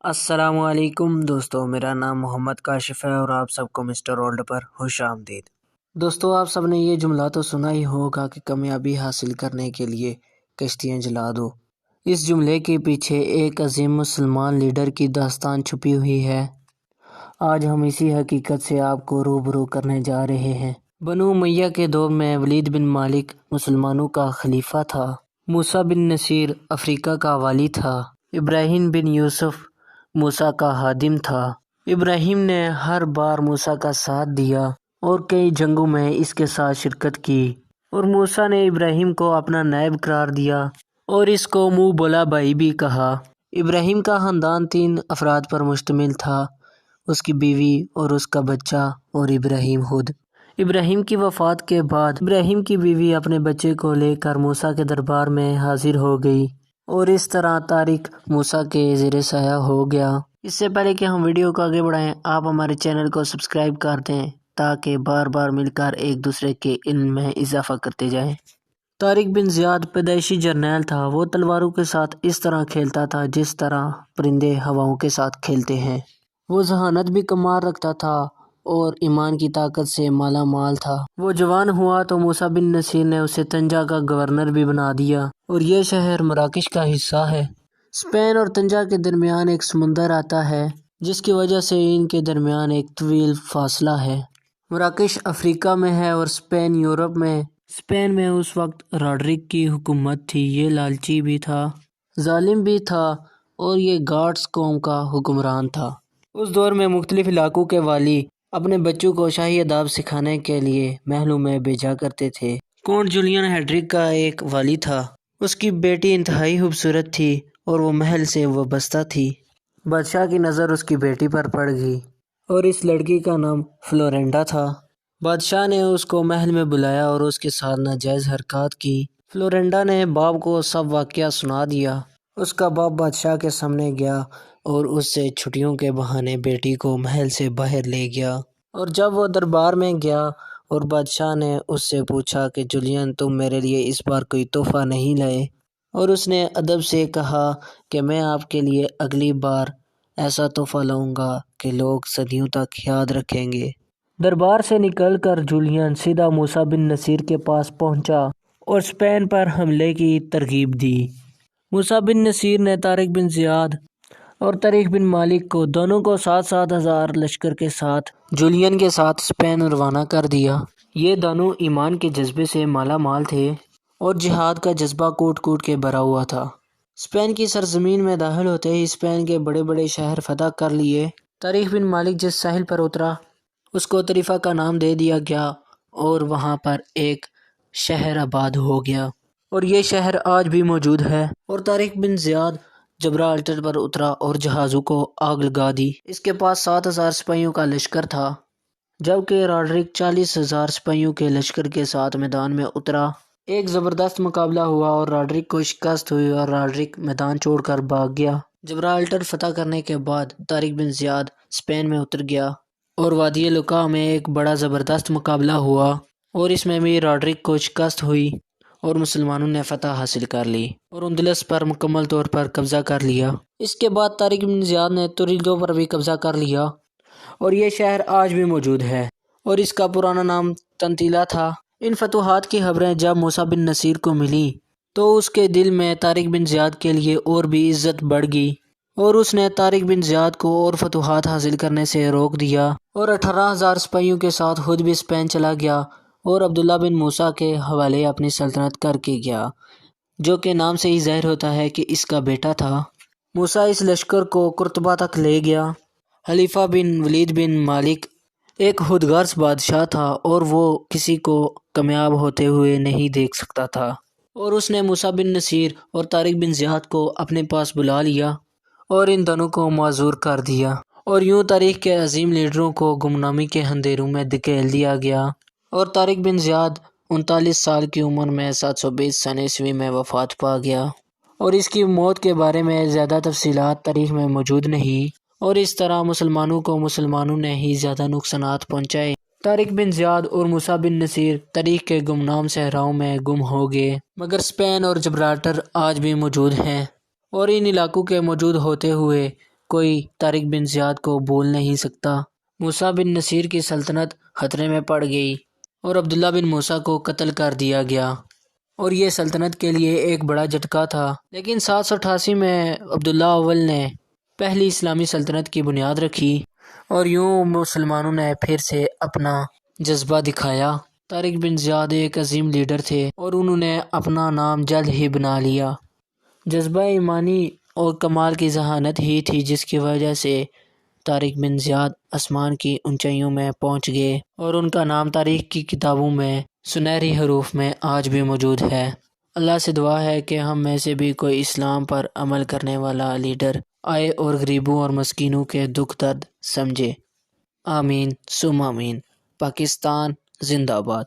السلام علیکم دوستو، میرا نام محمد کاشف ہے اور آپ سب کو مسٹر ورلڈ پر خوش آمدید۔ دوستو، آپ سب نے یہ جملہ تو سنا ہی ہوگا کہ کامیابی حاصل کرنے کے لیے کشتیاں جلا دو۔ اس جملے کے پیچھے ایک عظیم مسلمان لیڈر کی داستان چھپی ہوئی ہے۔ آج ہم اسی حقیقت سے آپ کو روبرو کرنے جا رہے ہیں۔ بنو امیہ کے دور میں ولید بن مالک مسلمانوں کا خلیفہ تھا۔ موسیٰ بن نصیر افریقہ کا والی تھا۔ ابراہیم بن یوسف موسیٰ کا خادم تھا۔ ابراہیم نے ہر بار موسیٰ کا ساتھ دیا اور کئی جنگوں میں اس کے ساتھ شرکت کی، اور موسیٰ نے ابراہیم کو اپنا نائب قرار دیا اور اس کو منہ بولا بھائی بھی کہا۔ ابراہیم کا خاندان 3 افراد پر مشتمل تھا: اس کی بیوی اور اس کا بچہ اور ابراہیم خود۔ ابراہیم کی وفات کے بعد ابراہیم کی بیوی اپنے بچے کو لے کر موسیٰ کے دربار میں حاضر ہو گئی اور اس طرح طارق موسیٰ کے زیر سایہ ہو گیا۔ اس سے پہلے کہ ہم ویڈیو کو آگے بڑھائیں، آپ ہمارے چینل کو سبسکرائب کر دیں تاکہ بار بار مل کر ایک دوسرے کے علم میں اضافہ کرتے جائیں۔ طارق بن زیاد پیدائشی جرنیل تھا۔ وہ تلواروں کے ساتھ اس طرح کھیلتا تھا جس طرح پرندے ہواؤں کے ساتھ کھیلتے ہیں۔ وہ ذہانت بھی کمال رکھتا تھا اور ایمان کی طاقت سے مالا مال تھا۔ وہ جوان ہوا تو موسیٰ بن نصیر نے اسے طنجہ کا گورنر بھی بنا دیا، اور یہ شہر مراکش کا حصہ ہے۔ اسپین اور طنجہ کے درمیان ایک سمندر آتا ہے جس کی وجہ سے ان کے درمیان ایک طویل فاصلہ ہے۔ مراکش افریقہ میں ہے اور اسپین یورپ میں۔ اسپین میں اس وقت راڈرک کی حکومت تھی۔ یہ لالچی بھی تھا، ظالم بھی تھا اور یہ گاٹس قوم کا حکمران تھا۔ اس دور میں مختلف علاقوں کے والی اپنے بچوں کو شاہی آداب سکھانے کے لیے محلوں میں بھیجا کرتے تھے۔ کونٹ جولین ہیڈرک کا ایک والی تھا۔ اس کی بیٹی انتہائی خوبصورت تھی اور وہ محل سے وابستہ تھی۔ بادشاہ کی نظر اس کی بیٹی پر پڑ گئی اور اس لڑکی کا نام فلورینڈا تھا۔ بادشاہ نے اس کو محل میں بلایا اور اس کے ساتھ ناجائز حرکات کی۔ فلورینڈا نے باپ کو سب واقعہ سنا دیا۔ اس کا باپ بادشاہ کے سامنے گیا اور اس سے چھٹیوں کے بہانے بیٹی کو محل سے باہر لے گیا، اور جب وہ دربار میں گیا اور بادشاہ نے اس سے پوچھا کہ جولین، تم میرے لیے اس بار کوئی تحفہ نہیں لائے؟ اور اس نے ادب سے کہا کہ میں آپ کے لیے اگلی بار ایسا تحفہ لاؤں گا کہ لوگ صدیوں تک یاد رکھیں گے۔ دربار سے نکل کر جولین سیدھا موسیٰ بن نصیر کے پاس پہنچا اور اسپین پر حملے کی ترغیب دی۔ موسیٰ بن نصیر نے طارق بن زیاد اور طارق بن مالک کو دونوں کو 7,000 لشکر کے ساتھ جولین کے ساتھ اسپین روانہ کر دیا۔ یہ دونوں ایمان کے جذبے سے مالا مال تھے اور جہاد کا جذبہ کوٹ کوٹ کے بھرا ہوا تھا۔ اسپین کی سرزمین میں داخل ہوتے ہی اسپین کے بڑے بڑے شہر فتح کر لیے۔ طارق بن مالک جس ساحل پر اترا اس کو طریفہ کا نام دے دیا گیا اور وہاں پر ایک شہر آباد ہو گیا، اور یہ شہر آج بھی موجود ہے۔ اور طارق بن زیاد جبرالٹر پر اترا اور جہازوں کو آگ لگا دی۔ اس کے پاس 7,000 سپاہیوں کا لشکر تھا، جبکہ راڈرک 40,000 سپاہیوں کے لشکر کے ساتھ میدان میں اترا۔ ایک زبردست مقابلہ ہوا اور راڈرک کو شکست ہوئی اور راڈرک میدان چھوڑ کر بھاگ گیا۔ جبرالٹر فتح کرنے کے بعد طارق بن زیاد اسپین میں اتر گیا اور وادی لقا میں ایک بڑا زبردست مقابلہ ہوا، اور اس میں بھی راڈرک کو شکست ہوئی اور مسلمانوں نے فتح حاصل کر لی اور اندلس پر مکمل طور پر قبضہ کر لیا۔ اس کے بعد طارق بن زیاد نے تولیدو پر بھی قبضہ کر لیا، اور یہ شہر آج بھی موجود ہے اور اس کا پرانا نام تنتیلا تھا۔ ان فتوحات کی خبریں جب موسیٰ بن نصیر کو ملی تو اس کے دل میں طارق بن زیاد کے لیے اور بھی عزت بڑھ گئی، اور اس نے طارق بن زیاد کو اور فتوحات حاصل کرنے سے روک دیا اور 18,000 سپاہیوں کے ساتھ خود بھی اسپین چلا گیا اور عبداللہ بن موسیٰ کے حوالے اپنی سلطنت کر کے گیا، جو کہ نام سے ہی ظاہر ہوتا ہے کہ اس کا بیٹا تھا۔ موسیٰ اس لشکر کو قرطبہ تک لے گیا۔ خلیفہ بن ولید بن مالک ایک خودغرض بادشاہ تھا اور وہ کسی کو کامیاب ہوتے ہوئے نہیں دیکھ سکتا تھا، اور اس نے موسیٰ بن نصیر اور طارق بن زیاد کو اپنے پاس بلا لیا اور ان دونوں کو معذور کر دیا، اور یوں تاریخ کے عظیم لیڈروں کو گمنامی کے اندھیروں میں دھکیل دیا گیا، اور طارق بن زیاد 39 سال کی عمر میں 720 سن عیسوی میں وفات پا گیا، اور اس کی موت کے بارے میں زیادہ تفصیلات تاریخ میں موجود نہیں، اور اس طرح مسلمانوں نے ہی زیادہ نقصانات پہنچائے۔ طارق بن زیاد اور موسیٰ بن نصیر تاریخ کے گمنام صحراؤں میں گم ہو گئے، مگر اسپین اور جبرالٹر آج بھی موجود ہیں، اور ان علاقوں کے موجود ہوتے ہوئے کوئی طارق بن زیاد کو بھول نہیں سکتا۔ موسیٰ بن نصیر کی سلطنت خطرے میں پڑ گئی اور عبداللہ بن موسیٰ کو قتل کر دیا گیا، اور یہ سلطنت کے لیے ایک بڑا جھٹکا تھا۔ لیکن 788 میں عبداللہ اول نے پہلی اسلامی سلطنت کی بنیاد رکھی اور یوں مسلمانوں نے پھر سے اپنا جذبہ دکھایا۔ طارق بن زیاد ایک عظیم لیڈر تھے اور انہوں نے اپنا نام جلد ہی بنا لیا۔ جذبہ ایمانی اور کمال کی ذہانت ہی تھی جس کی وجہ سے طارق بن زیاد آسمان کی اونچائیوں میں پہنچ گئے اور ان کا نام تاریخ کی کتابوں میں سنہری حروف میں آج بھی موجود ہے۔ اللہ سے دعا ہے کہ ہم میں سے بھی کوئی اسلام پر عمل کرنے والا لیڈر آئے اور غریبوں اور مسکینوں کے دکھ درد سمجھے۔ آمین ثم آمین۔ پاکستان زندہ باد۔